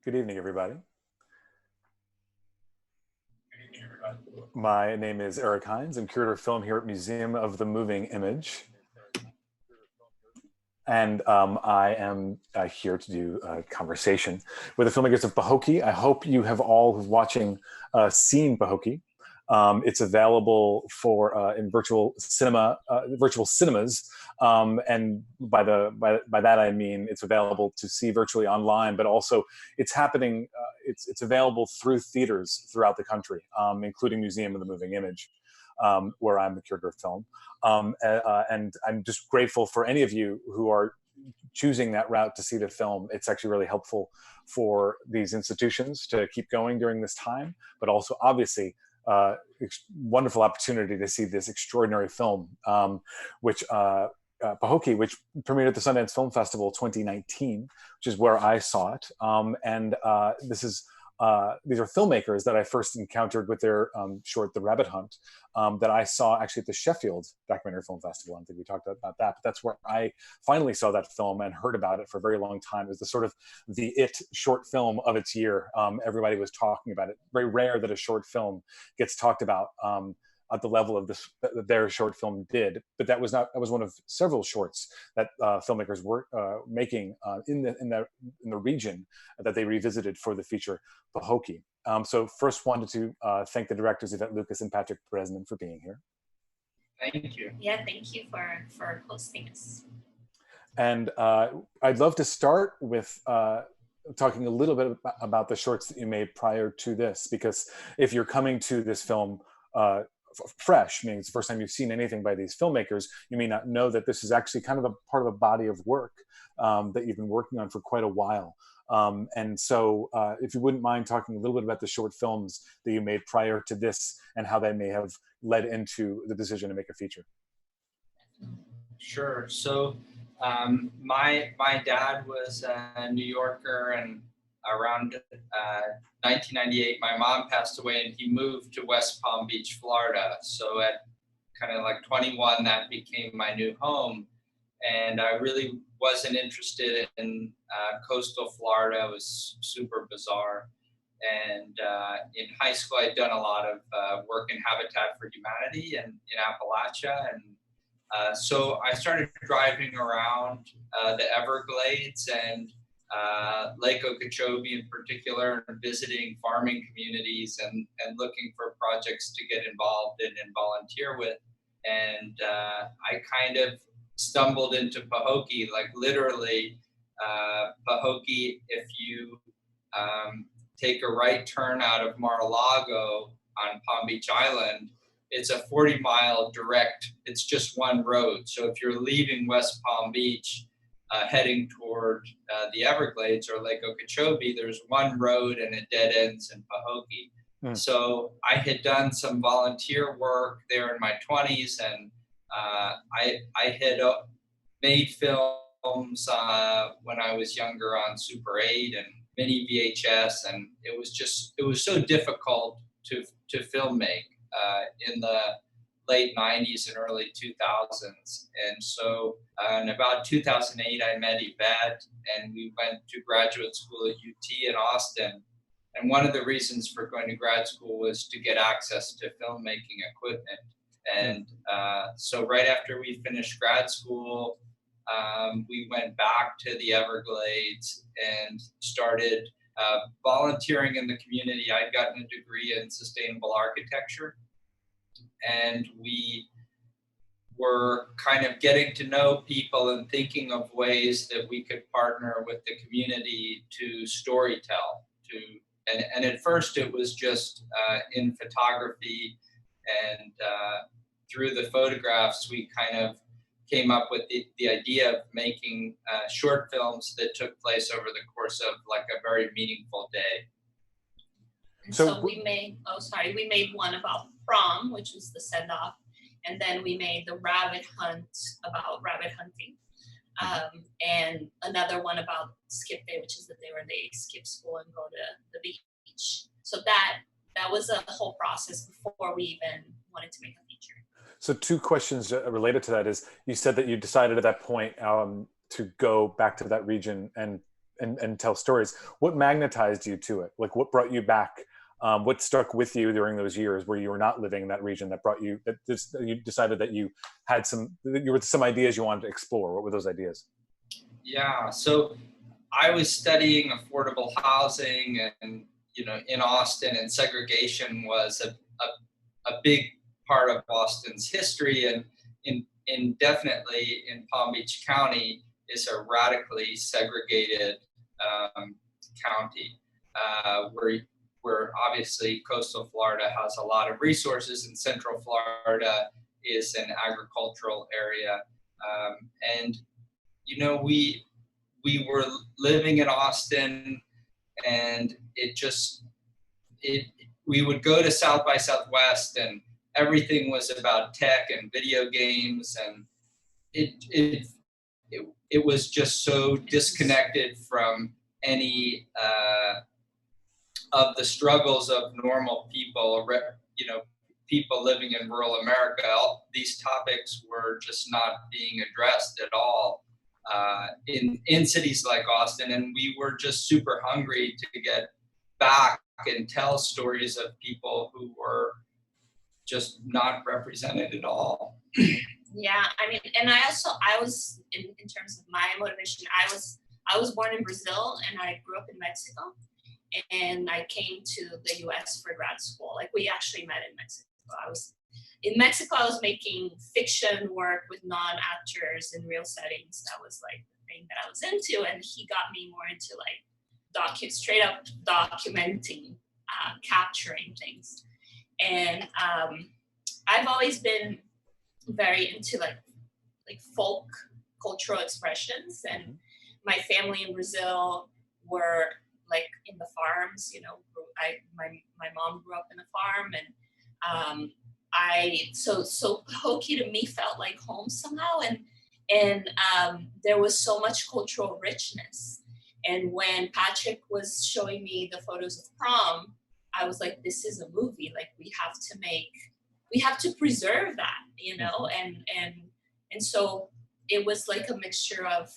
Good evening, everybody. My name is Eric Hynes. I'm curator of film here at Museum of the Moving Image. And I am here to do a conversation with the filmmakers of Pahokee. I hope you have all who's watching seen Pahokee. It's available for in virtual cinemas, and by that I mean it's available to see virtually online, but also it's happening. It's available through theaters throughout the country, including Museum of the Moving Image, where I'm the curator of film. And I'm just grateful for any of you who are choosing that route to see the film. It's actually really helpful for these institutions to keep going during this time, but also obviously wonderful opportunity to see this extraordinary film, which Pahokee, which premiered at the Sundance Film Festival 2019, which is where I saw it. These are filmmakers that I first encountered with their short, The Rabbit Hunt, that I saw actually at the Sheffield Documentary Film Festival. I think we talked about that, but that's where I finally saw that film and heard about it for a very long time. It was the sort of the short film of its year. Everybody was talking about it. Very rare that a short film gets talked about at the level of their short film did, but that was one of several shorts that filmmakers were making in the region that they revisited for the feature Pahokee. So first wanted to thank the directors Ivete Lucas and Patrick Bresnan for being here. Thank you. Yeah, thank you for hosting us. And I'd love to start with talking a little bit about the shorts that you made prior to this, because if you're coming to this film fresh, meaning it's the first time you've seen anything by these filmmakers, you may not know that this is actually kind of a part of a body of work that you've been working on for quite a while. And so if you wouldn't mind talking a little bit about the short films that you made prior to this and how they may have led into the decision to make a feature. Sure. So my dad was a New Yorker, and around 1998, my mom passed away and he moved to West Palm Beach, Florida. So at kind of like 21, that became my new home. And I really wasn't interested in coastal Florida. It was super bizarre. And in high school, I'd done a lot of work in Habitat for Humanity and in Appalachia. And so I started driving around the Everglades and Lake Okeechobee in particular, and visiting farming communities and looking for projects to get involved in and volunteer with. And I kind of stumbled into Pahokee, like literally Pahokee, if you take a right turn out of Mar-a-Lago on Palm Beach Island, it's a 40-mile direct, it's just one road. So if you're leaving West Palm Beach, heading toward the Everglades or Lake Okeechobee, there's one road and it dead ends in Pahokee. So I had done some volunteer work there in my 20s, and I had made films when I was younger on Super 8 and mini VHS, and it was so difficult to film make in the late 90s and early 2000s. And so in about 2008, I met Ivete, and we went to graduate school at UT in Austin. And one of the reasons for going to grad school was to get access to filmmaking equipment. And so right after we finished grad school, we went back to the Everglades and started volunteering in the community. I'd gotten a degree in sustainable architecture, and we were kind of getting to know people and thinking of ways that we could partner with the community to storytell. And at first it was just in photography, and through the photographs we kind of came up with the idea of making short films that took place over the course of like a very meaningful day. And so we made one about prom, which was the send-off, and then we made the rabbit hunt about rabbit hunting, and another one about skip day, which is the day where they skip school and go to the beach. So that was a whole process before we even wanted to make a feature. So two questions related to that is, you said that you decided at that point to go back to that region and and tell stories. What magnetized you to it? Like, what brought you back? What stuck with you during those years where you were not living in that region that brought you, that you decided that you had some ideas you wanted to explore? What were those ideas? Yeah, so I was studying affordable housing and, in Austin, and segregation was a big part of Austin's history, and definitely in Palm Beach County is a radically segregated county, where obviously coastal Florida has a lot of resources, and central Florida is an agricultural area. And, we were living in Austin, and we would go to South by Southwest, and everything was about tech and video games, and it was just so disconnected from any of the struggles of normal people, people living in rural America. These topics were just not being addressed at all in cities like Austin, and we were just super hungry to get back and tell stories of people who were just not represented at all. Yeah, I mean, and I was in terms of my motivation, I was born in Brazil and I grew up in Mexico, and I came to the US for grad school. Like, we actually met in Mexico. In Mexico, I was making fiction work with non-actors in real settings. That was like the thing that I was into, and he got me more into like straight up documenting, capturing things. And I've always been very into like folk cultural expressions, and my family in Brazil were like in the farms. My mom grew up in a farm, and so Pahokee to me felt like home somehow, and there was so much cultural richness. And when Patrick was showing me the photos of prom, I was like, this is a movie. Like, we have to preserve that, and so it was like a mixture of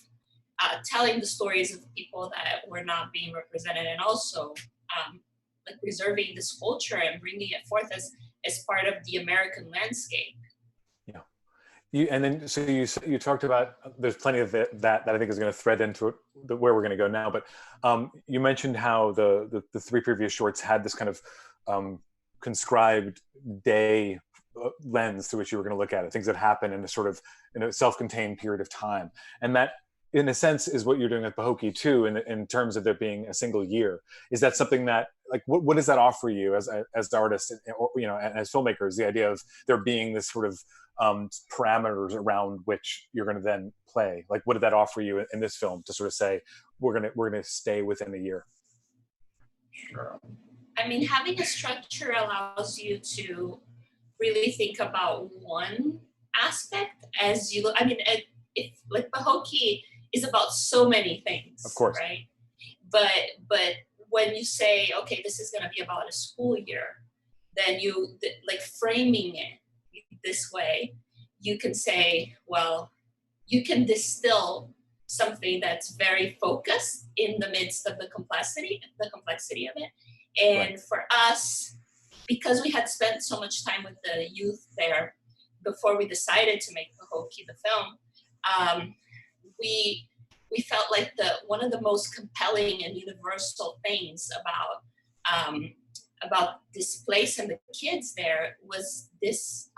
telling the stories of people that were not being represented, and also like preserving this culture and bringing it forth as part of the American landscape. Yeah. So you talked about, there's plenty of that I think is going to thread into where we're going to go now, but you mentioned how the three previous shorts had this kind of conscribed day lens through which you were going to look at it, things that happen in a self-contained period of time. And that, in a sense, is what you're doing at Pahokee too, in terms of there being a single year. Is that something that, like, what does that offer you as artists, or, as filmmakers, the idea of there being this sort of parameters around which you're going to then play? Like, what did that offer you in this film to sort of say, we're going to stay within a year? Sure. I mean, having a structure allows you to really think about one aspect as you look. I mean, like Pahokee is about so many things, of course, right? But when you say, okay, this is going to be about a school year, then like framing it this way, you can say, well, you can distill something that's very focused in the midst of the complexity of it. And right. For us, because we had spent so much time with the youth there before we decided to make Pahokee the film, we felt like one of the most compelling and universal things about this place and the kids there was this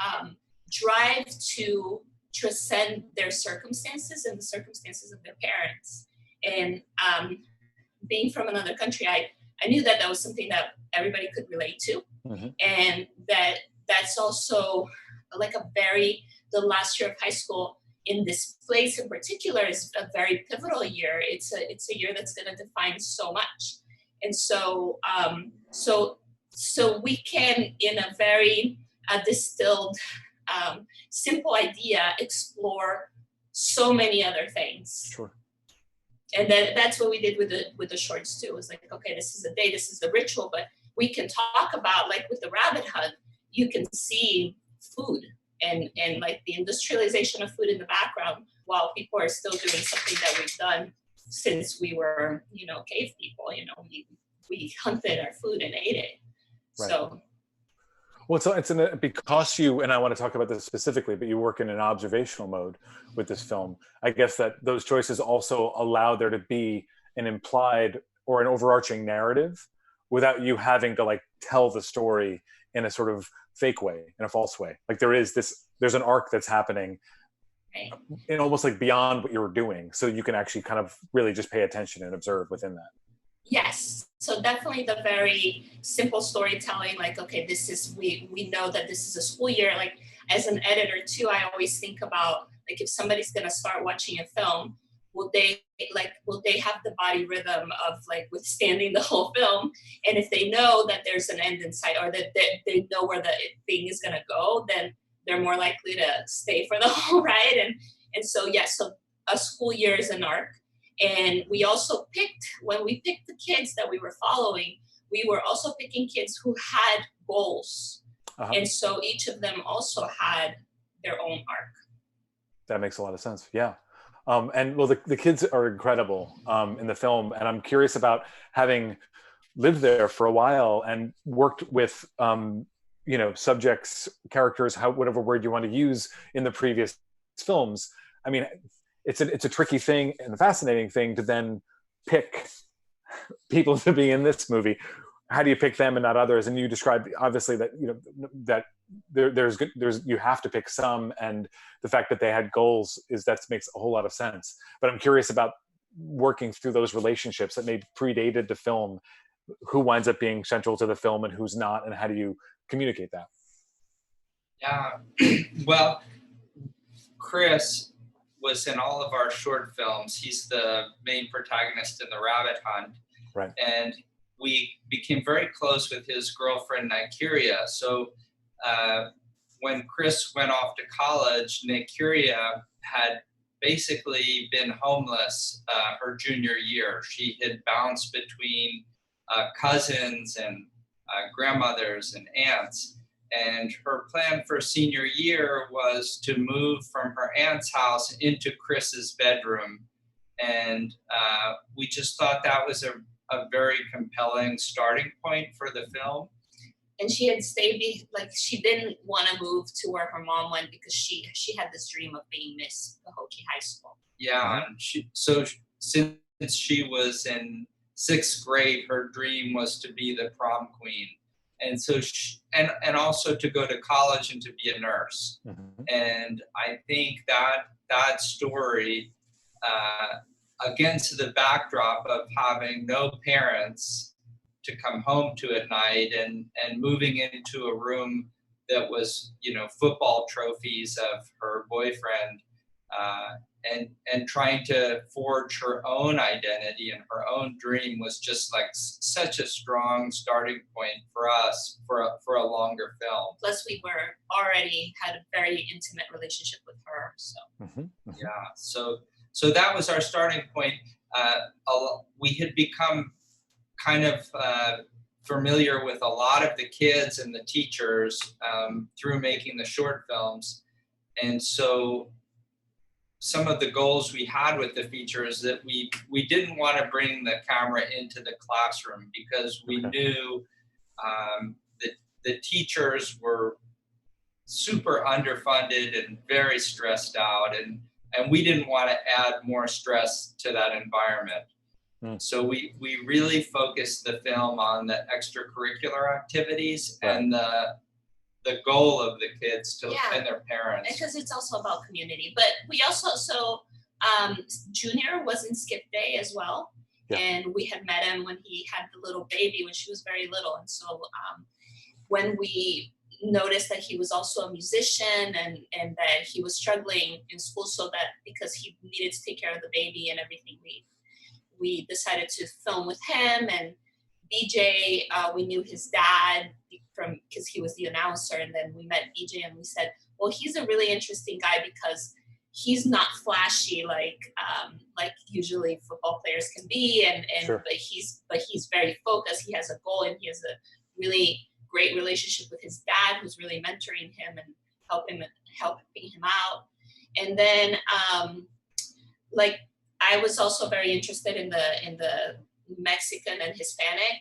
drive to transcend their circumstances and the circumstances of their parents. And being from another country, I knew that was something that everybody could relate to, and that's also like the last year of high school in this place in particular is a very pivotal year. It's a year that's going to define so much. And so we can, in a very distilled, simple idea, explore so many other things. Sure. And that's what we did with the shorts too. It was like, okay, this is a day, this is the ritual, but we can talk about, like with the rabbit hunt, you can see food and like the industrialization of food in the background while people are still doing something that we've done since we were, cave people, we hunted our food and ate it. Right. So. Well, because you, and I want to talk about this specifically, but you work in an observational mode with this film. I guess that those choices also allow there to be an implied or an overarching narrative without you having to like tell the story in a sort of fake way, in a false way. Like there's an arc that's happening and almost like beyond what you were doing. So you can actually kind of really just pay attention and observe within that. Yes. So definitely the very simple storytelling, like, okay, we know that this is a school year. Like as an editor too, I always think about like, if somebody's going to start watching a film, will they have the body rhythm of like withstanding the whole film? And if they know that there's an end in sight, or that they know where the thing is going to go, then they're more likely to stay for the whole ride. And so, yes, so a school year is an arc. And we also when we picked the kids that we were following, we were also picking kids who had goals. Uh-huh. And so each of them also had their own arc. That makes a lot of sense. Yeah. And well, the kids are incredible in the film. And I'm curious about having lived there for a while and worked with, subjects, characters, whatever word you want to use in the previous films. I mean, it's a tricky thing and a fascinating thing to then pick people to be in this movie. How do you pick them and not others? And you described obviously that that there's you have to pick some, and the fact that they had goals makes a whole lot of sense. But I'm curious about working through those relationships that maybe predated the film. Who winds up being central to the film and who's not, and how do you communicate that? Yeah, well, Chris was in all of our short films. He's the main protagonist in The Rabbit Hunt. Right. And we became very close with his girlfriend, Nykiria. So when Chris went off to college, Nykiria had basically been homeless her junior year. She had bounced between cousins and grandmothers and aunts. And her plan for senior year was to move from her aunt's house into Chris's bedroom. And we just thought that was a very compelling starting point for the film. And she had stayed, like she didn't want to move to where her mom went because she had this dream of being Miss Pahokee High School. Yeah, and so since she was in 6th grade, her dream was to be the prom queen. And so, and also to go to college and to be a nurse. Mm-hmm. And I think that story, against the backdrop of having no parents to come home to at night and moving into a room that was, football trophies of her boyfriend, and trying to forge her own identity and her own dream was just like such a strong starting point for us for a longer film. Plus we were already had a very intimate relationship with her. So mm-hmm. Mm-hmm. Yeah, so that was our starting point. We had become kind of familiar with a lot of the kids and the teachers through making the short films. And so some of the goals we had with the feature is that we didn't want to bring the camera into the classroom because we knew that the teachers were super underfunded and very stressed out, and we didn't want to add more stress to that environment. So we really focused the film on the extracurricular activities and the goal of the kids and their parents. Because it's also about community. But we also, Junior was in Skip Day as well. Yeah. And we had met him when he had the little baby, when she was very little. And so when we noticed that he was also a musician and that he was struggling in school, so that because he needed to take care of the baby and everything, we decided to film with him. And BJ, we knew his dad because he was the announcer, and then we met BJ and we said, well, he's a really interesting guy because he's not flashy like usually football players can be, and sure. but he's very focused. He has a goal, and he has a really great relationship with his dad, who's really mentoring him and helping him out. And then I was also very interested in the Mexican and Hispanic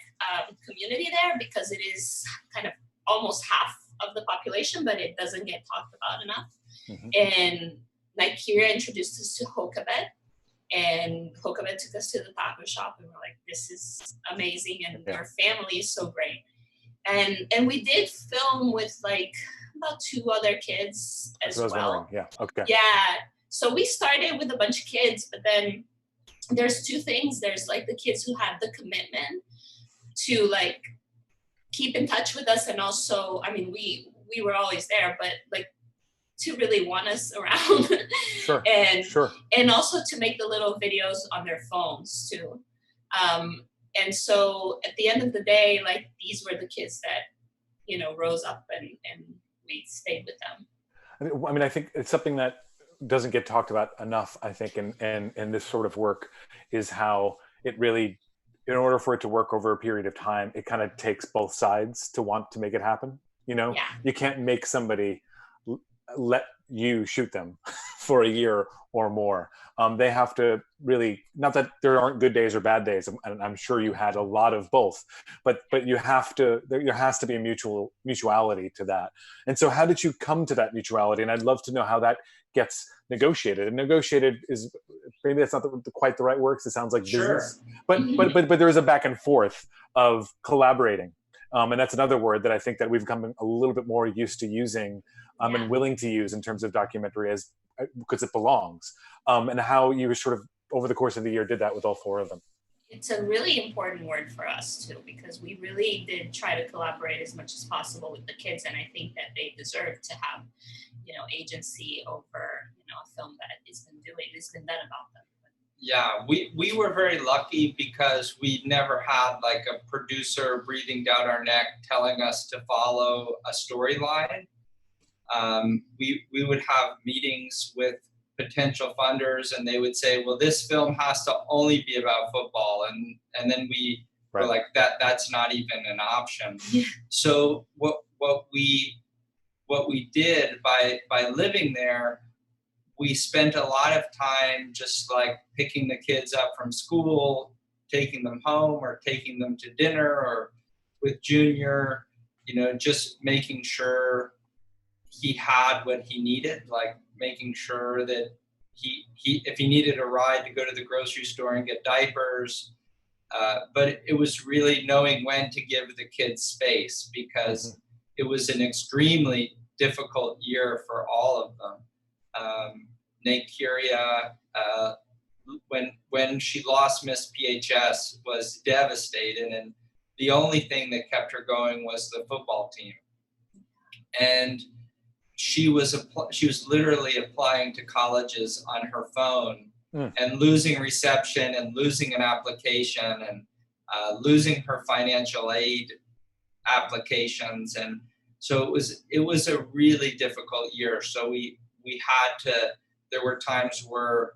community there, because it is kind of almost half of the population, but it doesn't get talked about enough. And Nigeria introduced us to Hokabet, and Hokabet took us to the taco shop, and we're like, this is amazing, and your family is so great. And we did film with like about 2 other kids as well. Yeah. Okay. Yeah. So we started with a bunch of kids, but then there's 2 things. There's like the kids who have the commitment to like keep in touch with us, and also, I mean, we were always there, but like to really want us around. Sure. And also to make the little videos on their phones too. And so at the end of the day, like these were the kids that, you know, rose up and we stayed with them. I mean, I think it's something that doesn't get talked about enough, I think, in this sort of work, is how it really, in order for it to work over a period of time, it kind of takes both sides to want to make it happen. You know, you can't make somebody let you shoot them for a year or more. They have to really, not that there aren't good days or bad days, and I'm sure you had a lot of both, but you have to, there has to be a mutuality to that. And so how did you come to that mutuality? And I'd love to know how that gets negotiated. And negotiated is, maybe that's not quite the right word, because it sounds like business, but there is a back and forth of collaborating. And that's another word that I think that we've become a little bit more used to using and willing to use in terms of documentary, as because it belongs. And how you sort of over the course of the year did that with all 4 of them. It's a really important word for us too, because we really did try to collaborate as much as possible with the kids, and I think that they deserve to have, you know, agency over, you know, a film that it's been done about them. Yeah, we were very lucky because we never had like a producer breathing down our neck telling us to follow a storyline. We would have meetings with potential funders, and they would say, well, this film has to only be about football, and then we were like, that's not even an option. So what we did by living there, we spent a lot of time just like picking the kids up from school, taking them home or taking them to dinner, or with Junior, you know, just making sure he had what he needed, like making sure that he if he needed a ride to go to the grocery store and get diapers, but it was really knowing when to give the kids space, because it was an extremely difficult year for all of them. Nate Curia, when she lost Miss PHS, was devastated, and the only thing that kept her going was the football team. And she was literally applying to colleges on her phone and losing reception and losing an application and losing her financial aid applications. And so it was a really difficult year. So we had to, there were times where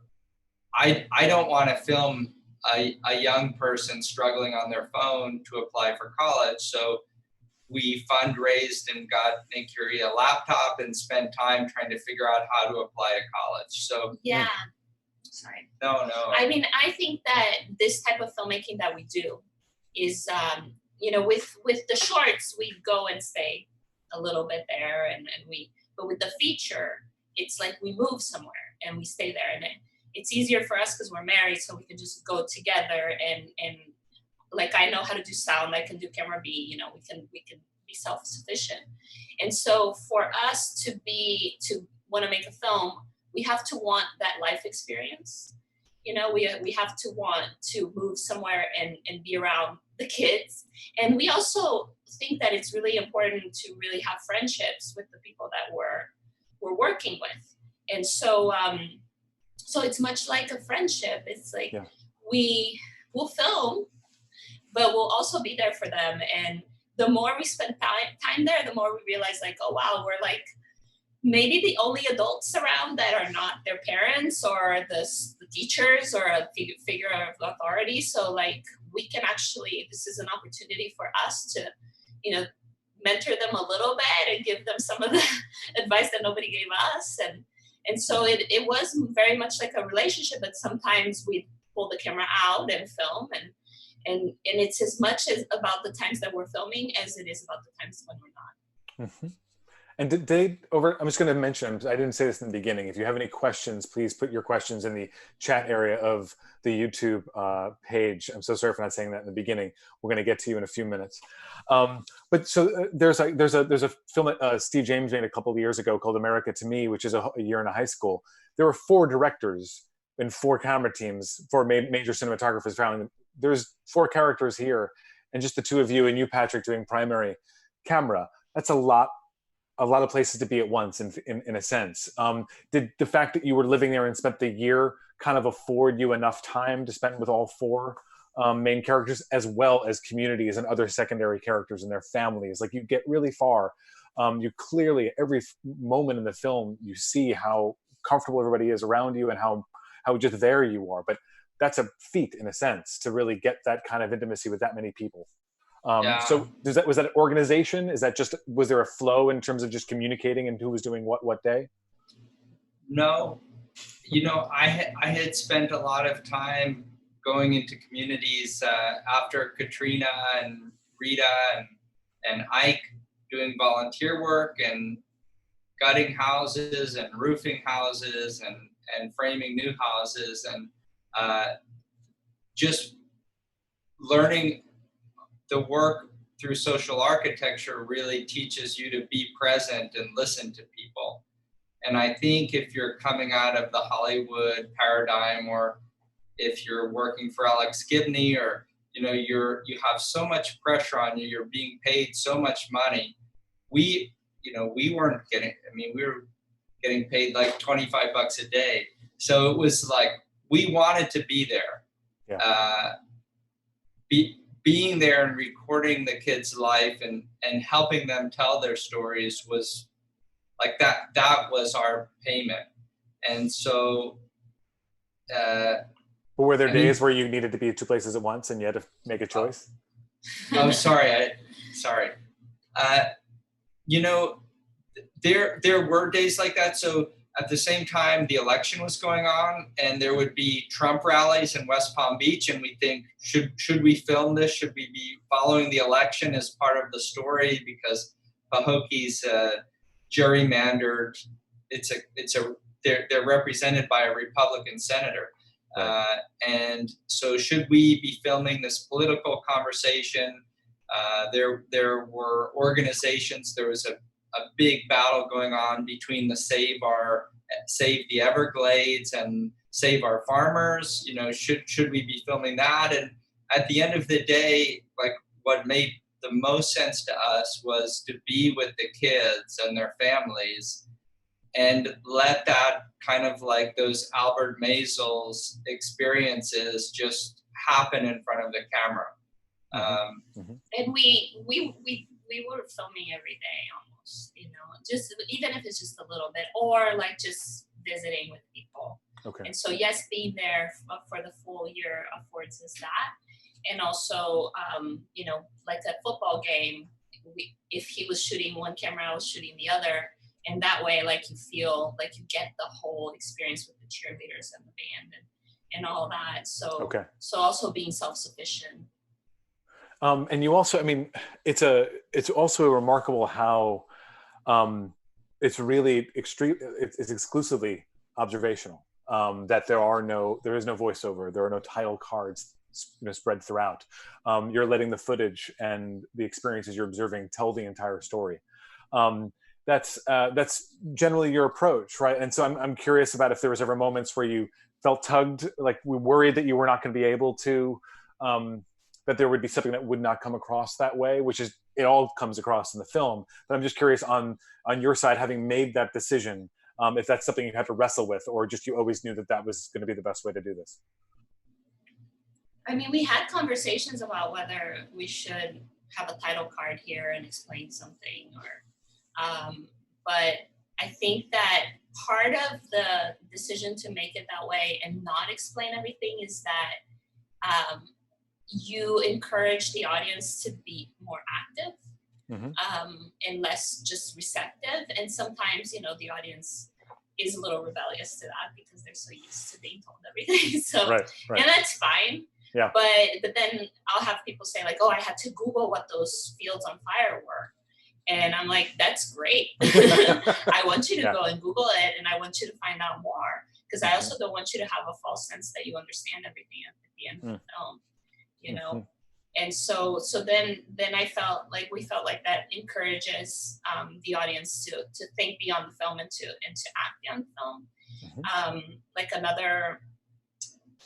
I don't want to film a young person struggling on their phone to apply for college. So we fundraised and got Nick Curia a laptop and spent time trying to figure out how to apply to college. So sorry. No. I mean, I think that this type of filmmaking that we do is, you know, with the shorts, we go and stay a little bit there, but with the feature, it's like we move somewhere and we stay there, and it's easier for us because we're married, so we can just go together and like, I know how to do sound, I can do camera B, you know, we can be self-sufficient. And so for us to want to make a film, we have to want that life experience. You know, we have to want to move somewhere and be around the kids. And we also think that it's really important to really have friendships with the people that we're working with. And so so it's much like a friendship. It's like we'll film, but we'll also be there for them. And the more we spend time there, the more we realize like, oh wow, we're like maybe the only adults around that are not their parents or the teachers or a figure of authority. So like we can actually, this is an opportunity for us to, you know, mentor them a little bit and give them some of the advice that nobody gave us. And so it was very much like a relationship, but sometimes we pull the camera out and film, and it's as much as about the times that we're filming as it is about the times when we're not. Mm-hmm. And did they I'm just going to mention, I didn't say this in the beginning. If you have any questions, please put your questions in the chat area of the YouTube page. I'm so sorry for not saying that in the beginning. We're going to get to you in a few minutes. But so there's a film that Steve James made a couple of years ago called America to Me, which is a year in a high school. There were 4 directors and 4 camera teams, 4 major cinematographers. There's 4 characters here, and just the 2 of you and you, Patrick, doing primary camera. That's a lot of places to be at once in a sense. Did the fact that you were living there and spent the year kind of afford you enough time to spend with all 4 main characters, as well as communities and other secondary characters and their families? Like, you get really far. You clearly, every moment in the film, you see how comfortable everybody is around you and how just there you are. But that's a feat in a sense, to really get that kind of intimacy with that many people. So was that organization? Was there a flow in terms of just communicating and who was doing what day? No, I had spent a lot of time going into communities after Katrina and Rita and Ike, doing volunteer work and gutting houses and roofing houses and framing new houses, and just learning the work through social architecture really teaches you to be present and listen to people. And I think if you're coming out of the Hollywood paradigm, or if you're working for Alex Gibney, or you have so much pressure on you, you're being paid so much money. We weren't getting, we were getting paid like $25 a day. So it was like, we wanted to be there. Yeah. Being there and recording the kids' life and helping them tell their stories was like that was our payment. And so but were there days where you needed to be 2 places at once and you had to make a choice? Sorry. There were days like that. So at the same time, the election was going on, and there would be Trump rallies in West Palm Beach, and we think, should we film this? Should we be following the election as part of the story? Because Pahokee's gerrymandered. They're represented by a Republican senator, and so should we be filming this political conversation? There were organizations. There was a big battle going on between the Save the Everglades and Save Our Farmers. Should we be filming that? And at the end of the day, like, what made the most sense to us was to be with the kids and their families and let that kind of like those Albert Maysles experiences just happen in front of the camera. And we were filming every day almost, just even if it's just a little bit, or like just visiting with people. Okay. And so yes, being there for the full year affords us that. And also, like a football game, if he was shooting one camera, I was shooting the other. And that way, like, you feel like you get the whole experience with the cheerleaders and the band and all that. So, So also being self-sufficient. And you also, it's also remarkable how it's really extreme. It's exclusively observational. That there is no voiceover. There are no title cards, spread throughout. You're letting the footage and the experiences you're observing tell the entire story. That's generally your approach, right? And so I'm curious about if there was ever moments where you felt tugged, like we worried that you were not going to be able to, that there would be something that would not come across that way, which is, it all comes across in the film. But I'm just curious on your side, having made that decision, if that's something you had to wrestle with, or just you always knew that was going to be the best way to do this. We had conversations about whether we should have a title card here and explain something, but I think that part of the decision to make it that way and not explain everything is that you encourage the audience to be more active, and less just receptive. And sometimes, the audience is a little rebellious to that because they're so used to being told everything. So, right. and that's fine. Yeah. But then I'll have people say like, oh, I had to Google what those fields on fire were. And I'm like, that's great. I want you to go and Google it, and I want you to find out more, because I also don't want you to have a false sense that you understand everything at the end of the film, you know? And so then we felt like that encourages the audience to think beyond the film and to act beyond the film. Like another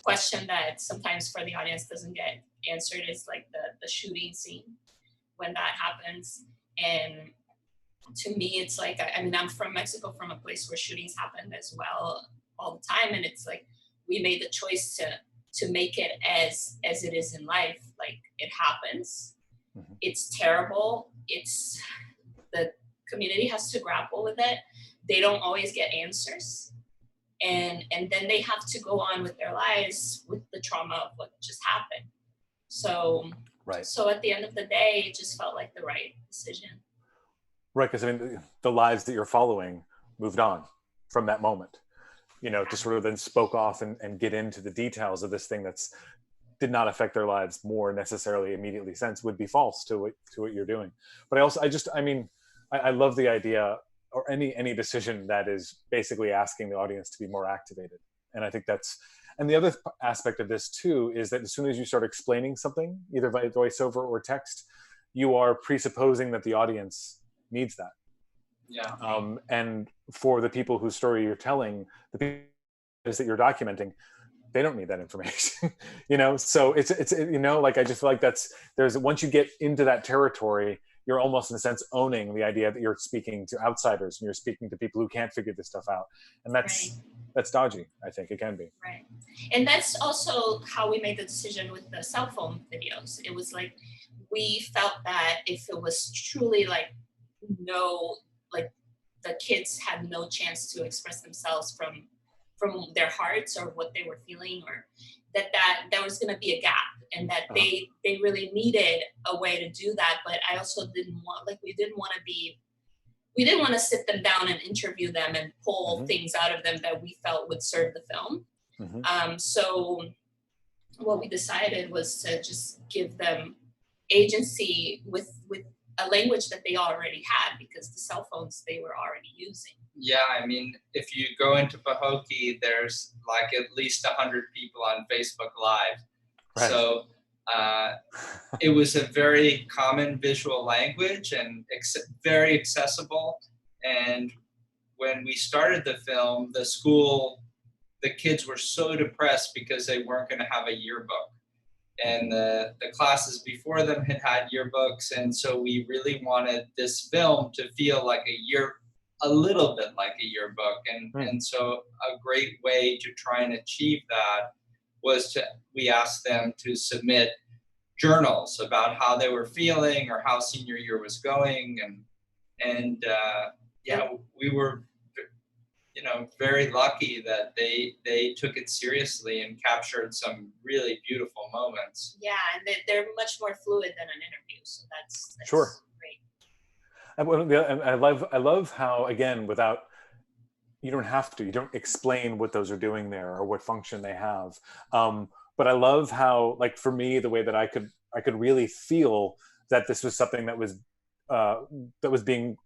question that sometimes for the audience doesn't get answered is like the shooting scene when that happens. And to me, it's like, I mean, I'm from Mexico, from a place where shootings happen as well all the time. And it's like, we made the choice to make it as it is in life. Like, it happens. It's terrible. The community has to grapple with it. They don't always get answers. And then they have to go on with their lives with the trauma of what just happened. So at the end of the day, it just felt like the right decision. Right, because I mean, the lives that you're following moved on from that moment, you know, to sort of then spoke off and get into the details of this thing that's did not affect their lives more necessarily immediately sense would be false to what you're doing. But I love the idea, or any decision that is basically asking the audience to be more activated. And I think and the other aspect of this too is that as soon as you start explaining something, either by voiceover or text, you are presupposing that the audience needs that. Yeah. And for the people whose story you're telling, the people that you're documenting, they don't need that information, you know? So it's, you know, like, I just feel like once you get into that territory, you're almost in a sense owning the idea that you're speaking to outsiders and you're speaking to people who can't figure this stuff out. And that's dodgy. I think it can be. Right. And that's also how we made the decision with the cell phone videos. It was like, we felt that if it was truly like, the kids had no chance to express themselves from their hearts or what they were feeling, or that there was going to be a gap, and that they really needed a way to do that. But I also didn't want to sit them down and interview them and pull things out of them that we felt would serve the film. So what we decided was to just give them agency with a language that they already had, because the cell phones they were already using. Yeah, I mean, if you go into Pahokee, there's like at least 100 people on Facebook Live. Right. So it was a very common visual language and very accessible. And when we started the film, the kids were so depressed because they weren't going to have a yearbook. And the classes before them had yearbooks. And so we really wanted this film to feel like a little bit like a yearbook. And so a great way to try and achieve that was we asked them to submit journals about how they were feeling or how senior year was going. And we were, you know, very lucky that they took it seriously and captured some really beautiful moments. Yeah, and they're much more fluid than an interview, so that's sure. Great. And I love how, again, you don't explain what those are doing there or what function they have. But I love how, like, for me, the way that I could really feel that this was something that was being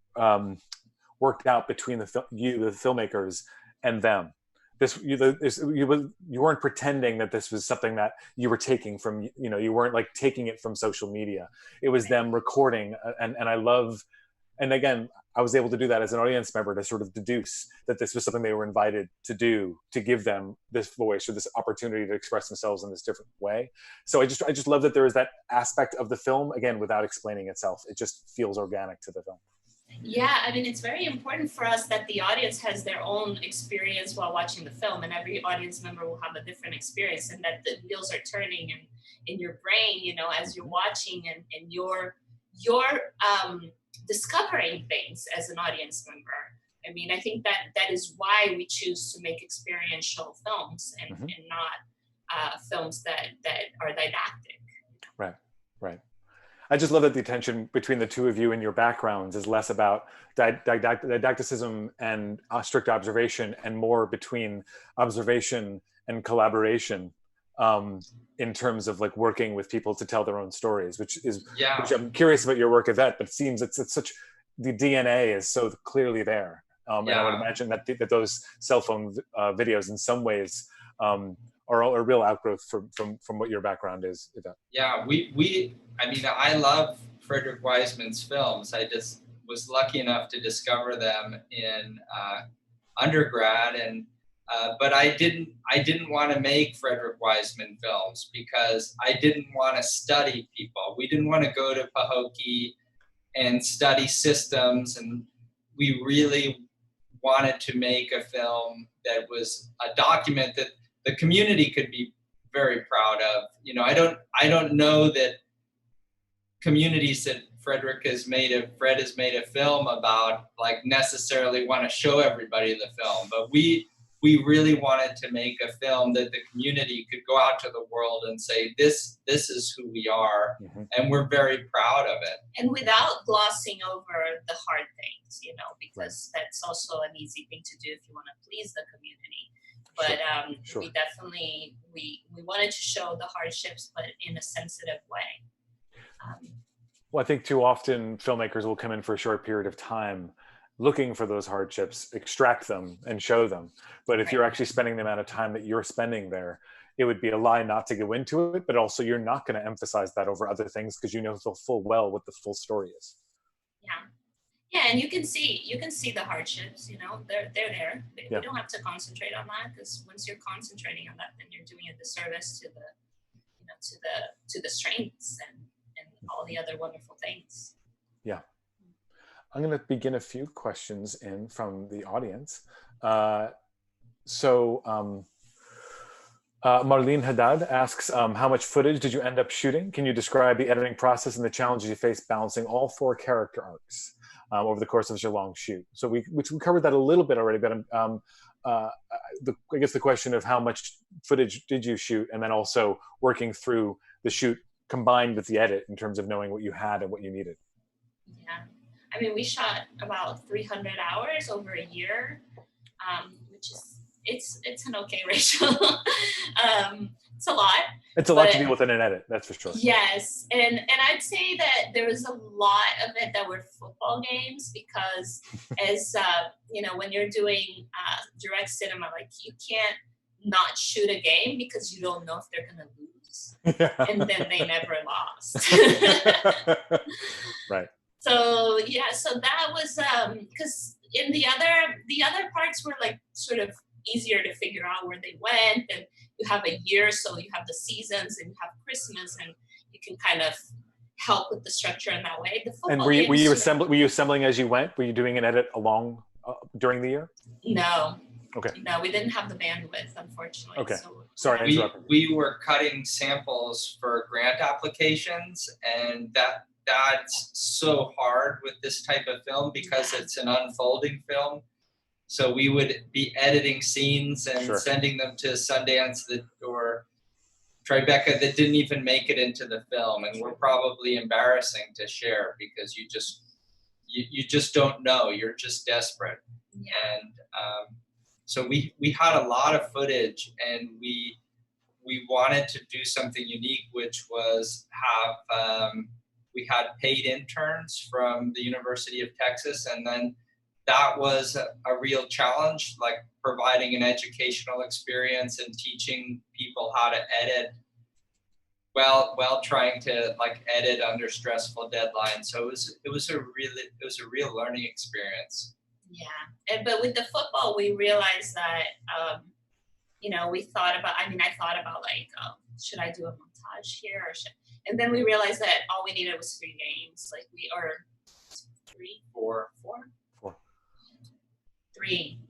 worked out between the filmmakers, and them. You weren't pretending that this was something that you were taking from, you know, you weren't like taking it from social media. It was them recording, and I love, and again, I was able to do that as an audience member to sort of deduce that this was something they were invited to do, to give them this voice or this opportunity to express themselves in this different way. So I just love that there is that aspect of the film, again, without explaining itself. It just feels organic to the film. Yeah, I mean, it's very important for us that the audience has their own experience while watching the film, and every audience member will have a different experience, and that the wheels are turning in your brain, you know, as you're watching, and you're discovering things as an audience member. I mean, I think that is why we choose to make experiential films and not films that are didactic. Right. I just love that the tension between the two of you and your backgrounds is less about didacticism and strict observation, and more between observation and collaboration, in terms of like working with people to tell their own stories, which I'm curious about your work at that, but it seems it's such, the DNA is so clearly there. And I would imagine that those cell phone videos in some ways are a real outgrowth from what your background is. Yeah, I mean, I love Frederick Wiseman's films. I just was lucky enough to discover them in undergrad, and but I didn't want to make Frederick Wiseman films because I didn't want to study people. We didn't want to go to Pahokee and study systems, and we really wanted to make a film that was a document that the community could be very proud of. You know, I don't know that communities that Fred has made a film about like necessarily want to show everybody the film, but we really wanted to make a film that the community could go out to the world and say, this is who we are, and we're very proud of it. And without glossing over the hard things, you know, because that's also an easy thing to do if you want to please the community. But we definitely, we wanted to show the hardships, but in a sensitive way. Well, I think too often filmmakers will come in for a short period of time looking for those hardships, extract them and show them. But if you're actually spending the amount of time that you're spending there, it would be a lie not to go into it, but also you're not going to emphasize that over other things because you know full well what the full story is. Yeah, and you can see the hardships, you know, they're there. We don't have to concentrate on that, because once you're concentrating on that, then you're doing a disservice to the, you know, to the strengths and all the other wonderful things. Yeah. I'm going to begin a few questions in from the audience. Marlene Haddad asks, how much footage did you end up shooting? Can you describe the editing process and the challenges you faced balancing all 4 character arcs over the course of such a long shoot? So we covered that a little bit already, but I guess the question of how much footage did you shoot, and then also working through the shoot combined with the edit in terms of knowing what you had and what you needed. Yeah. I mean, we shot about 300 hours over a year, which is, it's an okay ratio. It's a lot. It's a lot to deal with in an edit, that's for sure. Yes, and I'd say that there was a lot of it that were football games, because as you know, when you're doing direct cinema, like you can't not shoot a game because you don't know if they're gonna lose, and then they never lost. Right. So yeah, so that was because in the other parts were like sort of easier to figure out where they went, and you have a year, so you have the seasons and you have Christmas, and you can kind of help with the structure in that way. The football and were you assembling as you went? Were you doing an edit along during the year? No. Okay. No, we didn't have the bandwidth, unfortunately. Okay. So, sorry. We were cutting samples for grant applications, and that's so hard with this type of film because it's an unfolding film. So we would be editing scenes and sending them to Sundance or Tribeca that didn't even make it into the film, and were probably embarrassing to share because you just don't know. You're just desperate. Yeah. And so we had a lot of footage, and we wanted to do something unique, which was have we had paid interns from the University of Texas, and then that was a real challenge, like providing an educational experience and teaching people how to edit while trying to like edit under stressful deadlines. So it was a real learning experience. Yeah, but with the football, we realized that you know, I thought about like, should I do a montage here, and then we realized that all we needed was 3 games, like four. 3.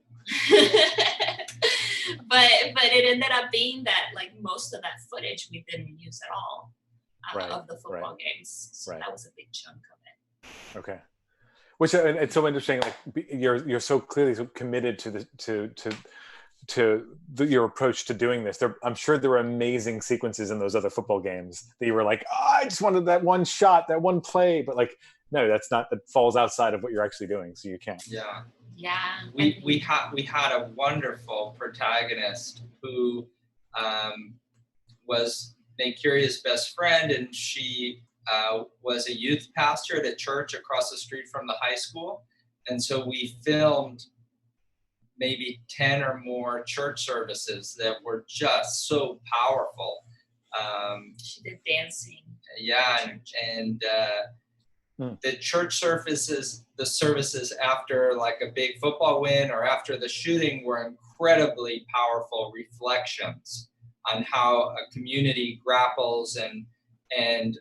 but it ended up being that like most of that footage we didn't use at all of the football games. So that was a big chunk of it. Okay. Which it's so interesting. Like you're so clearly so committed to your approach to doing this. I'm sure there were amazing sequences in those other football games that you were like, oh, I just wanted that one shot, that one play, but like, no, that falls outside of what you're actually doing, so you can't. Yeah. Yeah. We had a wonderful protagonist who was Mancuria's best friend, and she was a youth pastor at a church across the street from the high school. And so we filmed maybe 10 or more church services that were just so powerful. She did dancing. Yeah, and the church services, the services after like a big football win or after the shooting were incredibly powerful reflections on how a community grapples and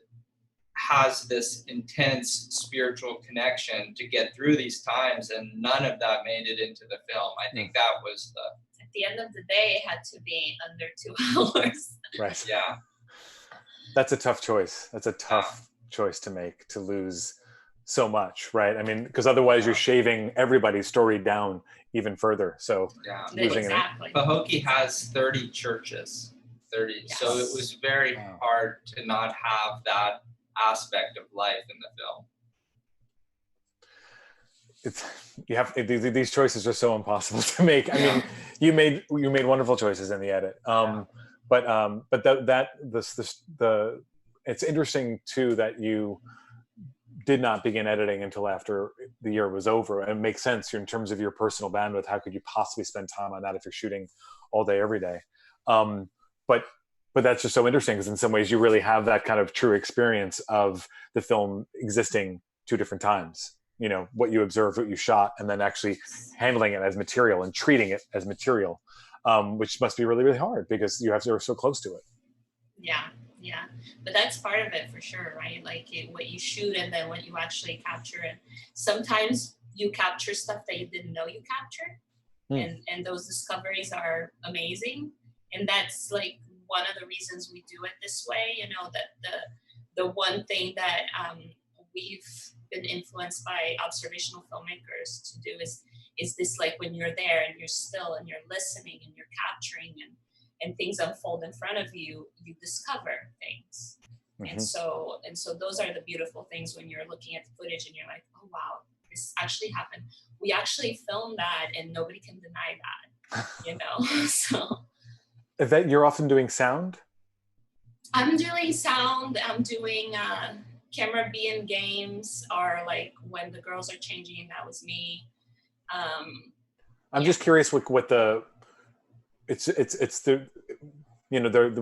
has this intense spiritual connection to get through these times, and none of that made it into the film. I think that was at the end of the day, it had to be under 2 hours. Right. Yeah. That's a tough choice. That's a tough choice to make, to lose so much, right? I mean, because otherwise you're shaving everybody's story down even further. So losing exactly. Pahokee has 30 churches. 30. Yes. So it was very hard to not have that aspect of life in the film. These choices are so impossible to make. I mean, you made wonderful choices in the edit. But it's interesting too that you did not begin editing until after the year was over, and it makes sense in terms of your personal bandwidth. How could you possibly spend time on that if you're shooting all day, every day? But that's just so interesting, because in some ways you really have that kind of true experience of the film existing 2 different times. You know, what you observed, what you shot, and then actually handling it as material and treating it as material, which must be really, really hard because you're so close to it. Yeah. But that's part of it for sure, right? Like what you shoot and then what you actually capture. And sometimes you capture stuff that you didn't know you captured. And those discoveries are amazing. And that's like one of the reasons we do it this way, you know, that the one thing that we've been influenced by observational filmmakers to do is this, like when you're there and you're still and you're listening and you're capturing and things unfold in front of you, you discover things. And so those are the beautiful things when you're looking at the footage and you're like, oh wow, this actually happened. We actually filmed that and nobody can deny that, you know. So Ivete, you're often doing sound? I'm doing sound. I'm doing camera B in games, or like when the girls are changing, that was me. I'm just curious what the it's the, you know, they're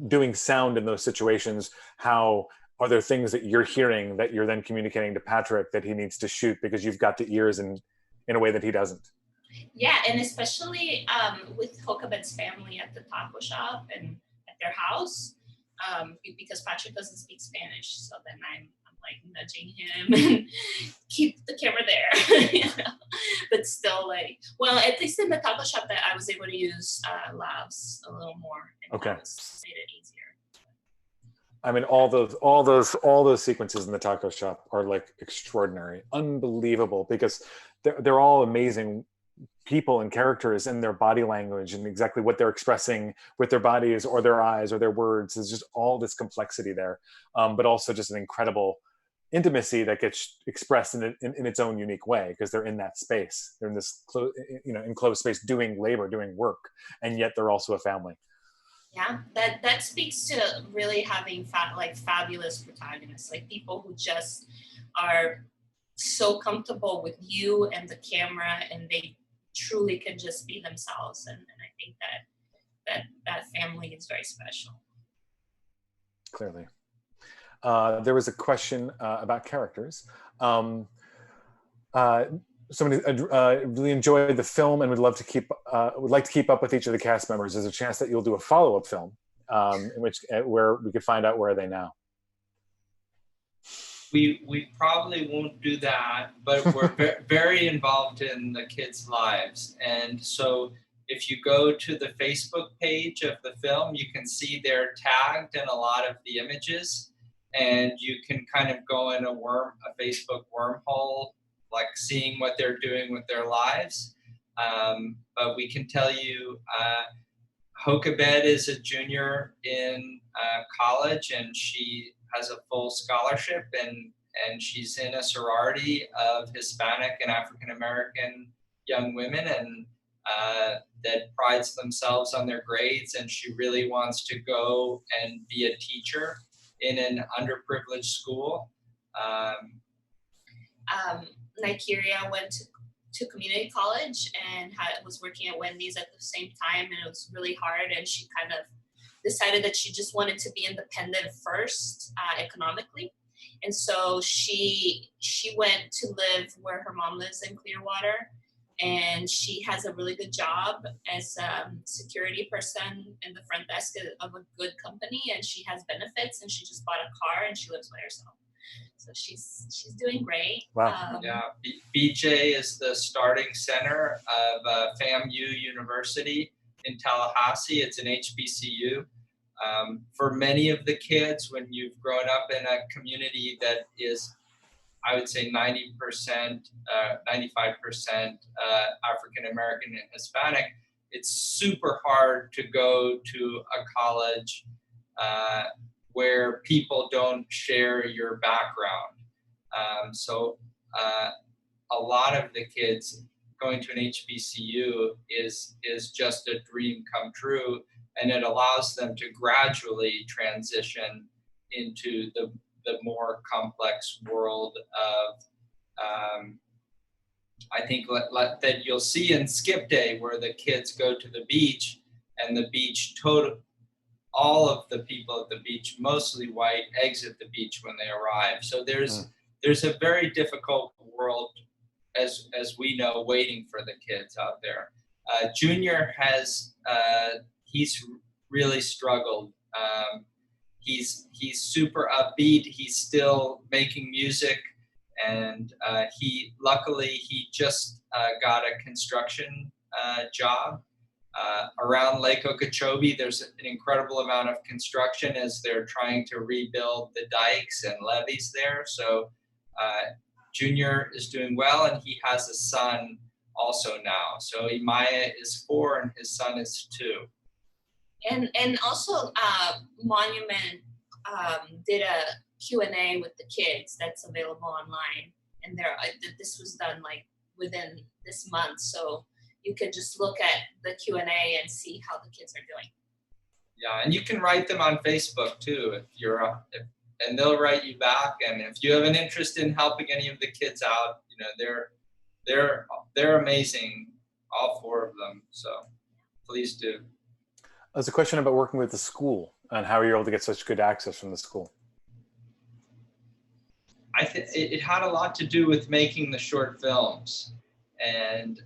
doing sound in those situations. How are there things that you're hearing that you're then communicating to Patrick that he needs to shoot because you've got the ears in a way that he doesn't? Yeah, and especially with Hokabet's family at the taco shop and at their house, because Patrick doesn't speak Spanish, so then I'm like nudging him and keep the camera there, you know? But still, like, well, at least in the taco shop that I was able to use lavs a little more. And that made it easier. I mean, all those sequences in the taco shop are like extraordinary, unbelievable, because they're all amazing people and characters, and their body language and exactly what they're expressing with their bodies or their eyes or their words. There's just all this complexity there, but also just an incredible intimacy that gets expressed in its own unique way, because they're in that space. They're in this enclosed space doing labor, doing work, and yet they're also a family. Yeah, that speaks to really having fabulous protagonists, like people who just are so comfortable with you and the camera, and they truly can just be themselves. And I think that family is very special. Clearly. There was a question about characters. Somebody really enjoyed the film and would like to keep up with each of the cast members. There's a chance that you'll do a follow-up film, where we could find out where are they now. We probably won't do that, but we're very involved in the kids' lives. And so if you go to the Facebook page of the film, you can see they're tagged in a lot of the images, and you can kind of go in a Facebook wormhole, like seeing what they're doing with their lives. But we can tell you, Hokebed is a junior in college, and she has a full scholarship, and she's in a sorority of Hispanic and African American young women, and that prides themselves on their grades, and she really wants to go and be a teacher in an underprivileged school. Nigeria went to community college and was working at Wendy's at the same time, and it was really hard, and she kind of decided that she just wanted to be independent first economically. And so she went to live where her mom lives in Clearwater, and she has a really good job as a security person in the front desk of a good company, and she has benefits, and she just bought a car, and she lives by herself. So she's doing great. Wow. BJ is the starting center of FAMU University in Tallahassee. It's an HBCU. For many of the kids, when you've grown up in a community that is, I would say 90%, 95% African American and Hispanic, it's super hard to go to a college where people don't share your background. So a lot of the kids going to an HBCU is just a dream come true, and it allows them to gradually transition into the more complex world of, I think that you'll see in Skip Day, where the kids go to the beach, and the beach all of the people at the beach, mostly white, exit the beach when they arrive. So there's a very difficult world, as we know, waiting for the kids out there. Junior he's really struggled. He's super upbeat. He's still making music, and luckily he just got a construction job. Around Lake Okeechobee, there's an incredible amount of construction as they're trying to rebuild the dikes and levees there. So Junior is doing well, and he has a son also now. So Imaya is 4 and his son is 2. And also Monument did a Q&A with the kids that's available online, and this was done like within this month, so you can just look at the Q&A and see how the kids are doing. Yeah, and you can write them on Facebook too and they'll write you back. And if you have an interest in helping any of the kids out, they're amazing, all 4 of them. So please do. There's a question about working with the school and how you're able to get such good access from the school. I think it had a lot to do with making the short films, and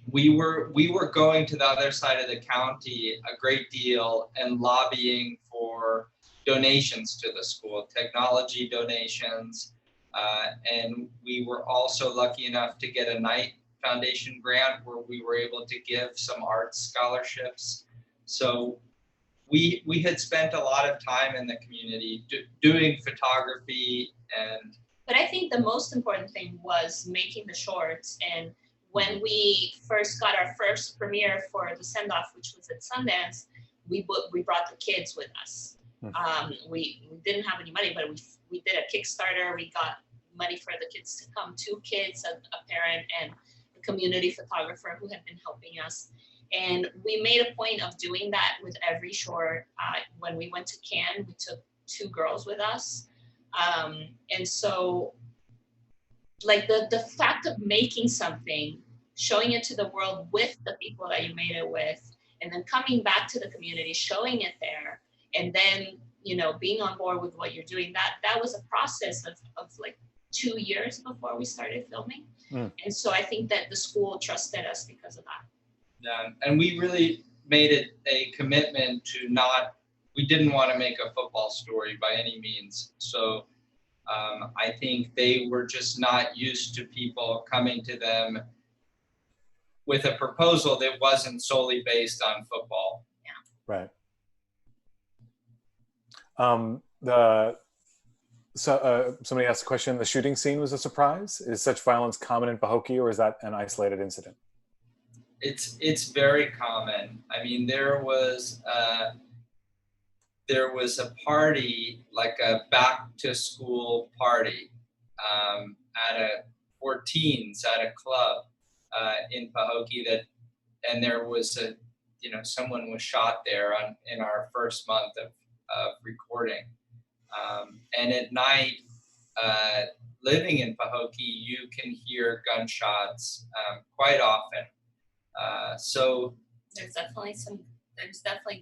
we were going to the other side of the county a great deal and lobbying for donations to the school, technology donations, and we were also lucky enough to get a Knight Foundation grant where we were able to give some art scholarships. So we had spent a lot of time in the community doing photography. But I think the most important thing was making the shorts. And when we first got our first premiere for the send-off, which was at Sundance, we brought the kids with us. We didn't have any money, but we did a Kickstarter. We got money for the kids to come, 2 kids, a parent, and a community photographer who had been helping us. And we made a point of doing that with every short. When we went to Cannes, we took 2 girls with us. And so like the fact of making something, showing it to the world with the people that you made it with, and then coming back to the community, showing it there, and then, being on board with what you're doing, that was a process of like 2 years before we started filming. And so I think that the school trusted us because of that. Yeah, and we really made it a commitment to we didn't want to make a football story by any means. So I think they were just not used to people coming to them with a proposal that wasn't solely based on football. Yeah. Right. So somebody asked a question, the shooting scene was a surprise? Is such violence common in Pahokee, or is that an isolated incident? It's very common. I mean, there was a party, like a back to school party, for teens at a club in Pahokee and there was someone was shot there in our first month of recording. And at night, living in Pahokee, you can hear gunshots quite often. So there's definitely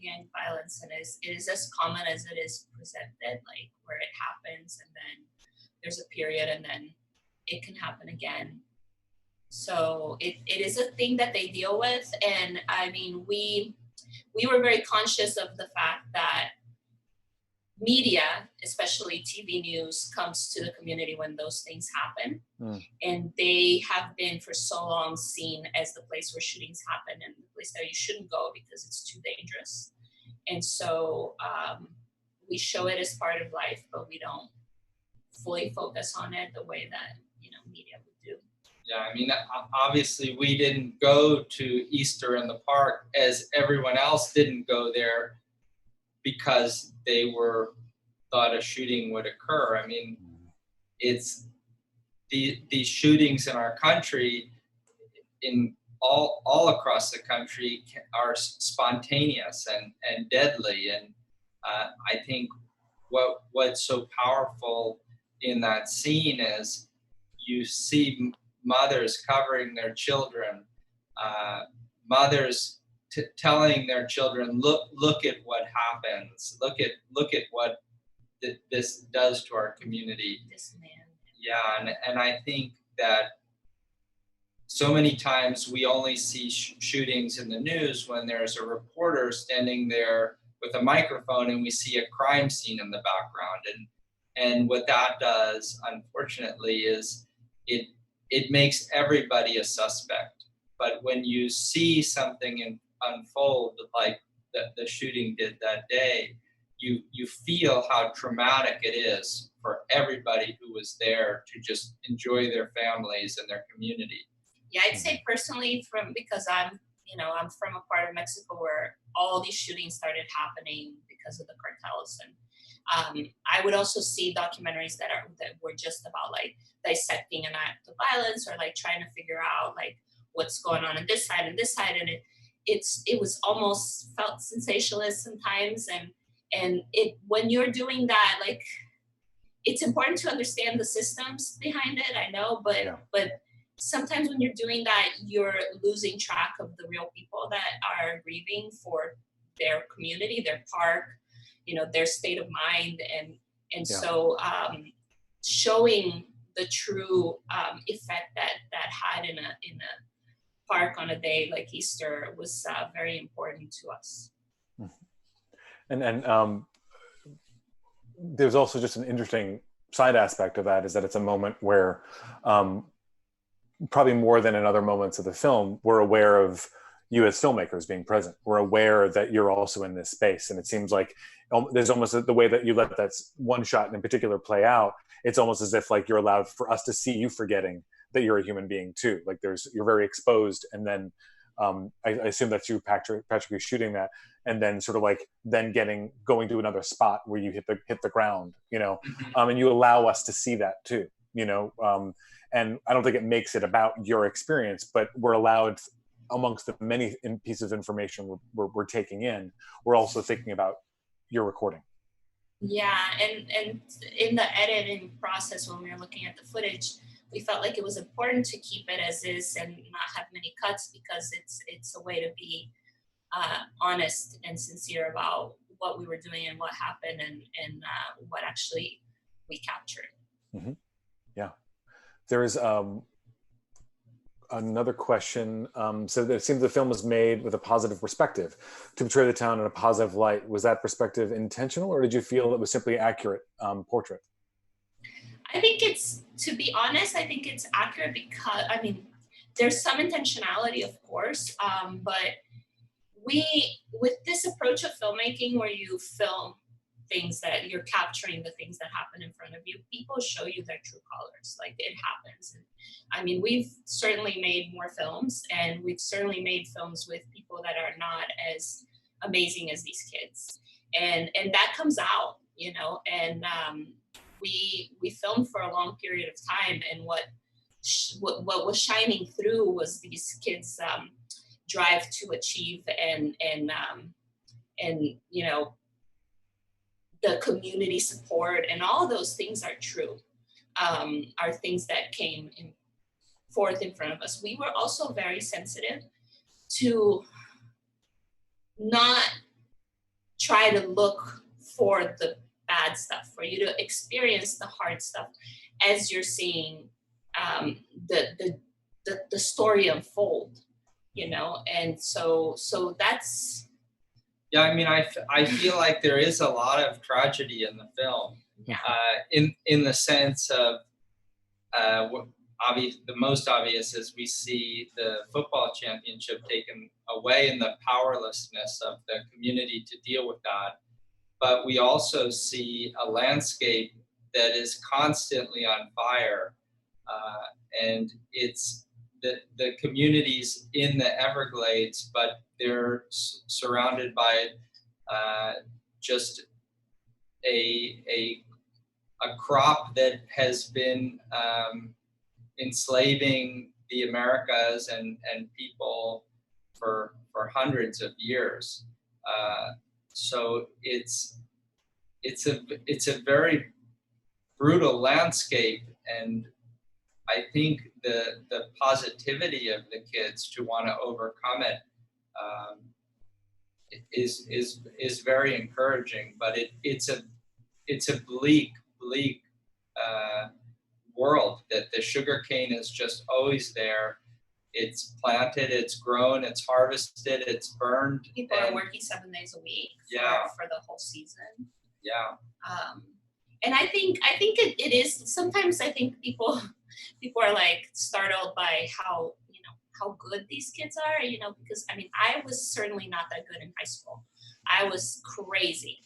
gang violence, and it is as common as it is presented, like where it happens and then there's a period and then it can happen again. So it is a thing that they deal with. And I mean, we were very conscious of the fact that media, especially TV news, comes to the community when those things happen. And they have been for so long seen as the place where shootings happen and the place that you shouldn't go because it's too dangerous. And so we show it as part of life, but we don't fully focus on it the way that media would do. Yeah, I mean, obviously we didn't go to Easter in the park as everyone else didn't go there because they thought a shooting would occur. I mean, it's these shootings in our country, in all across the country, are spontaneous and deadly. And I think what's so powerful in that scene is you see mothers covering their children, mothers telling their children, look at what happens, look at what this does to our community. This man. Yeah, and I think that so many times we only see shootings in the news when there's a reporter standing there with a microphone and we see a crime scene in the background. And what that does, unfortunately, is it makes everybody a suspect. But when you see something unfold like the shooting did that day, you feel how traumatic it is for everybody who was there to just enjoy their families and their community. Yeah, I'd say personally, because I'm from a part of Mexico where all these shootings started happening because of the cartels, and I would also see documentaries that were just about like dissecting an act of violence or like trying to figure out like what's going on this side and this side, and it was almost felt sensationalist sometimes, and when you're doing that, like it's important to understand the systems behind it. I know, but sometimes when you're doing that, you're losing track of the real people that are grieving for their community, their park, their state of mind. And so showing the true effect that had in a park on a day like Easter was very important to us. And there's also just an interesting side aspect of that, is that it's a moment where probably more than in other moments of the film, we're aware of you as filmmakers being present. We're aware that you're also in this space. And it seems like there's almost the way that you let that one shot in particular play out. It's almost as if like you're allowed for us to see you forgetting that you're a human being too. Like you're very exposed. And then I assume that's you, Patrick, shooting that, and then sort of like going to another spot where you hit the ground, and you allow us to see that too, and I don't think it makes it about your experience, but we're allowed, amongst the many pieces of information we're taking in, we're also thinking about your recording. Yeah, and in the editing process, when we were looking at the footage, we felt like it was important to keep it as is and not have many cuts, because it's a way to be honest and sincere about what we were doing and what happened and what actually we captured. Mm-hmm. Yeah. There is another question. So it seems the film was made with a positive perspective to portray the town in a positive light. Was that perspective intentional, or did you feel it was simply accurate portrait? I think to be honest, I think it's accurate because, there's some intentionality, of course, but with this approach of filmmaking where you film things that you're capturing, the things that happen in front of you. People show you their true colors. Like, it happens. And, I mean, we've certainly made more films, and we've certainly made films with people that are not as amazing as these kids, and that comes out, you know. And we filmed for a long period of time, and what was shining through was these kids' drive to achieve, and you know, the community support, and all of those things are true, are things that came forth in front of us. We were also very sensitive to not try to look for the bad stuff, for you to experience the hard stuff as you're seeing the story unfold, you know. And so that's, yeah, I mean, I feel like there is a lot of tragedy in the film, in the sense of the most obvious is we see the football championship taken away and the powerlessness of the community to deal with that. But we also see a landscape that is constantly on fire, and it's the communities in the Everglades, but they're surrounded by just a crop that has been enslaving the Americas and people for hundreds of years. So it's a very brutal landscape, and I think the positivity of the kids to want to overcome it is very encouraging. But it's a bleak world, that the sugar cane is just always there. It's planted, it's grown, it's harvested, it's burned. People are working 7 days a week for the whole season. Yeah. And I think it is, sometimes I think people are like startled by how good these kids are, you know, because I mean, I was certainly not that good in high school. I was crazy.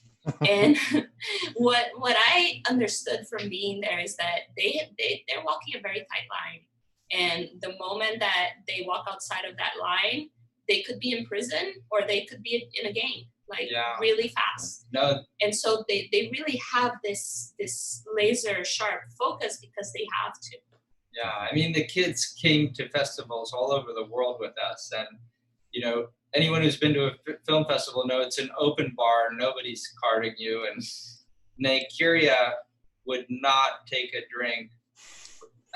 And what I understood from being there is that they're walking a very tight line. And the moment that they walk outside of that line, they could be in prison or they could be in a gang, like really fast. No. And so they really have this laser sharp focus because they have to. Yeah, I mean, the kids came to festivals all over the world with us, and you know, anyone who's been to a film festival knows it's an open bar, nobody's carding you, and Kyria would not take a drink.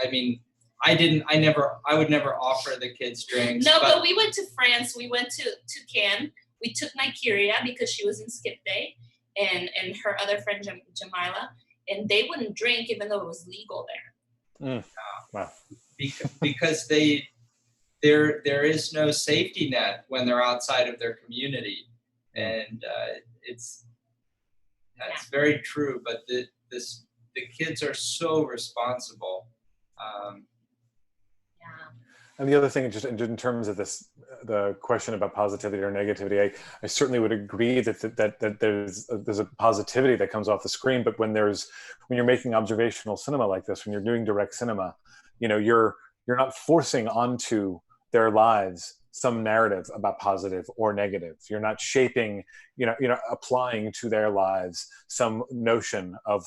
I mean, I would never offer the kids drinks. No, but we went to France, we went to Cannes, we took Kyria because she was in Skip Day, and her other friend Jamila, and they wouldn't drink even though it was legal there. Wow. Because there is no safety net when they're outside of their community, and it's very true. But the kids are so responsible. And the other thing, just in terms of this, the question about positivity or negativity, I certainly would agree that there's a positivity that comes off the screen. But when you're making observational cinema like this, when you're doing direct cinema, you know, you're not forcing onto their lives some narrative about positive or negative. You're not shaping, applying to their lives some notion of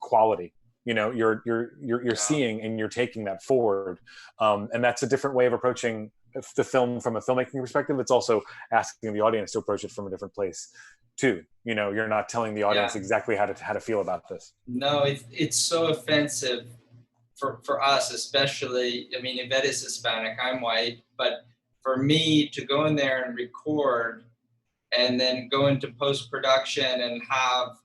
quality. You know, you're seeing and you're taking that forward, and that's a different way of approaching the film from a filmmaking perspective. It's also asking the audience to approach it from a different place too. You know, you're not telling the audience exactly how to feel about this. No, it's so offensive for us, especially. I mean, Ivete is Hispanic, I'm white, but for me to go in there and record and then go into post-production and have,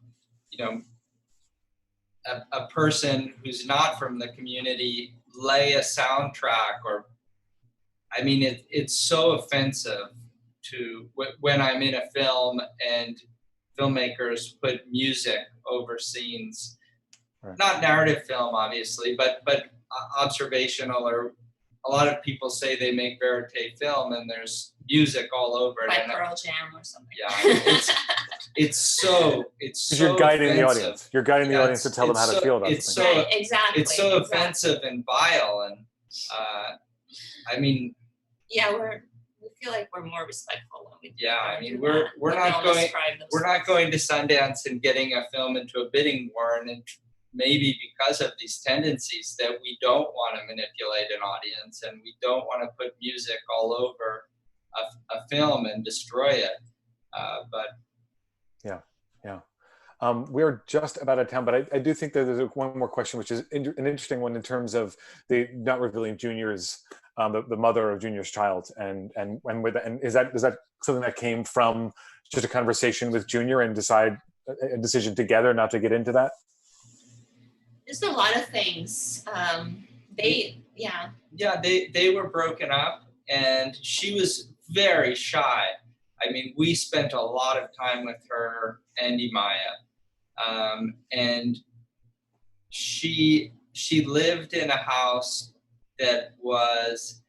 a person who's not from the community lay a soundtrack, or, I mean, it's so offensive to when I'm in a film and filmmakers put music over scenes. Right. Not narrative film, obviously, but observational, or a lot of people say they make verite film and there's music all over it. Like Pearl Jam or something. Yeah, It's so you're guiding offensive. the audience. You're guiding the audience to tell them how to feel about something. Right, exactly. It's so offensive and vile, and I mean, yeah, we feel like we're more respectful when we do yeah. that. I mean, we're not going to Sundance and getting a film into a bidding war, and maybe because of these tendencies that we don't want to manipulate an audience, and we don't want to put music all over a film and destroy it. But yeah. We're just about out of time, but I do think that there's one more question, which is an interesting one in terms of the not revealing Junior's, the mother of Junior's child, and is that something that came from just a conversation with Junior and a decision together not to get into that? There's a lot of things. They were broken up, and she was very shy. I mean, we spent a lot of time with her and Imaya, and she lived in a house that was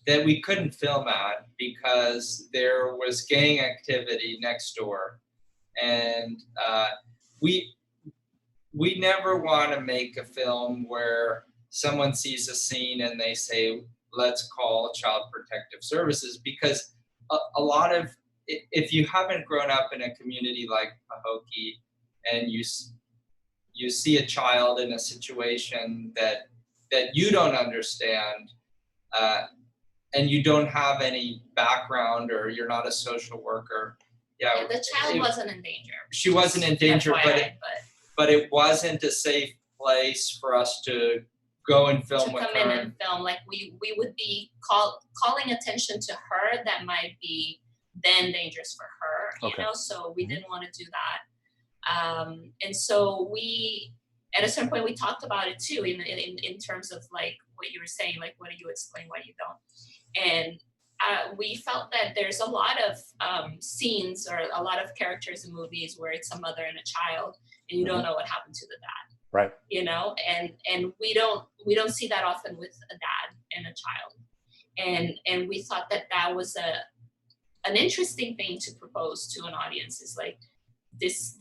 that we couldn't film at because there was gang activity next door, and we never want to make a film where someone sees a scene and they say, let's call Child Protective Services, because a lot of, if you haven't grown up in a community like Pahokee and you see a child in a situation that you don't understand, and you don't have any background, or you're not a social worker. Yeah, the child wasn't in danger. She wasn't in danger, FYI, but it wasn't a safe place for us to go and film with her. To come in and film, like we would be calling attention to her that might be then dangerous for her, you know. So we didn't want to do that, and so we, at a certain point, we talked about it too, in terms of like what you were saying, like what do you explain, what you don't, and we felt that there's a lot of scenes or a lot of characters in movies where it's a mother and a child, and you don't know what happened to the dad. Right. You know, and we don't see that often with a dad and a child, and we thought that was an interesting thing to propose to an audience, is like this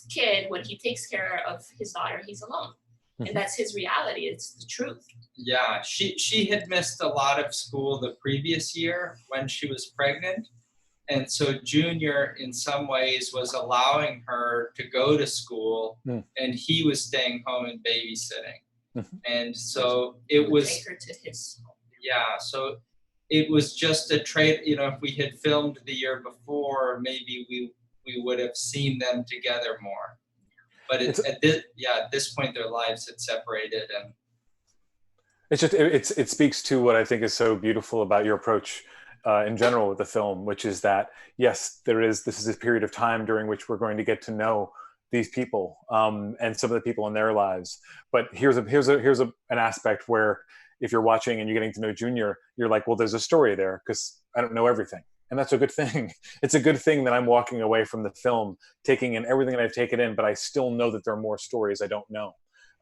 kid, when he takes care of his daughter, he's alone, and that's his reality. It's the truth. Yeah, she had missed a lot of school the previous year when she was pregnant. And so Junior, in some ways, was allowing her to go to school, and he was staying home and babysitting. And so it was take her to his home. Yeah, so it was just a trade. You know, if we had filmed the year before, maybe we would have seen them together more. But at this point, their lives had separated, and it's just it speaks to what I think is so beautiful about your approach in general with the film, which is that yes, this is a period of time during which we're going to get to know these people and some of the people in their lives. But here's an aspect where if you're watching and you're getting to know Junior, you're like, well, there's a story there because I don't know everything. And that's a good thing. It's a good thing that I'm walking away from the film, taking in everything that I've taken in, but I still know that there are more stories I don't know.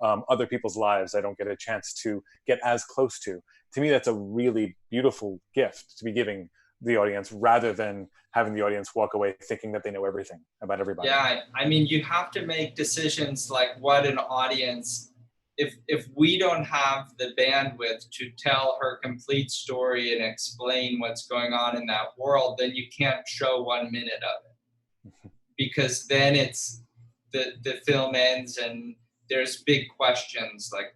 Other people's lives I don't get a chance to get as close to. To me, that's a really beautiful gift to be giving the audience, rather than having the audience walk away thinking that they know everything about everybody. Yeah, I mean, you have to make decisions like what an audience, if we don't have the bandwidth to tell her complete story and explain what's going on in that world, then you can't show 1 minute of it. Because then it's the film ends and there's big questions like,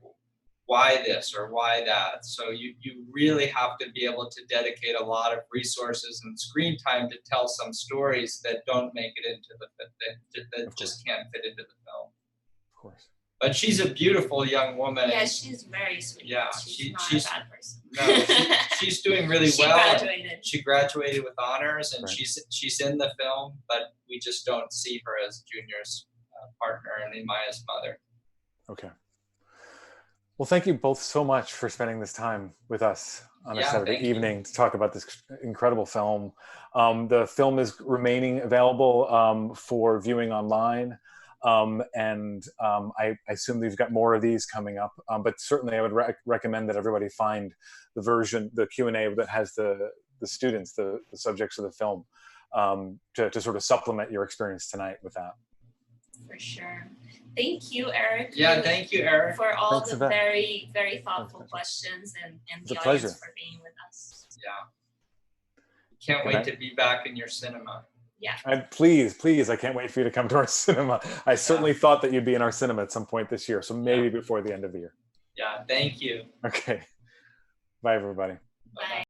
why this or why that? So you really have to be able to dedicate a lot of resources and screen time to tell some stories that don't make it into that just can't fit into the film. Of course. But she's a beautiful young woman. Yeah, she's very sweet. Yeah, she's not a bad person. No, she's doing really well. Graduated. She graduated with honors, and right. she's in the film, but we just don't see her as Junior's partner and Imaya's mother. Okay. Well, thank you both so much for spending this time with us on a Saturday evening to talk about this incredible film. The film is remaining available for viewing online. And I assume they've got more of these coming up, but certainly I would recommend that everybody find the Q&A that has the students, the subjects of the film. to sort of supplement your experience tonight with that. For sure. Thank you, Eric. Yeah, thank you, Eric. For all Thanks, the Ivete. very, very thoughtful questions and It's the a audience pleasure. for being with us. Yeah. Can't Good wait night. to be back in your cinema. Yeah. And please, I can't wait for you to come to our cinema. I certainly thought that you'd be in our cinema at some point this year, so maybe before the end of the year. Yeah, thank you. Okay. Bye, everybody. Bye.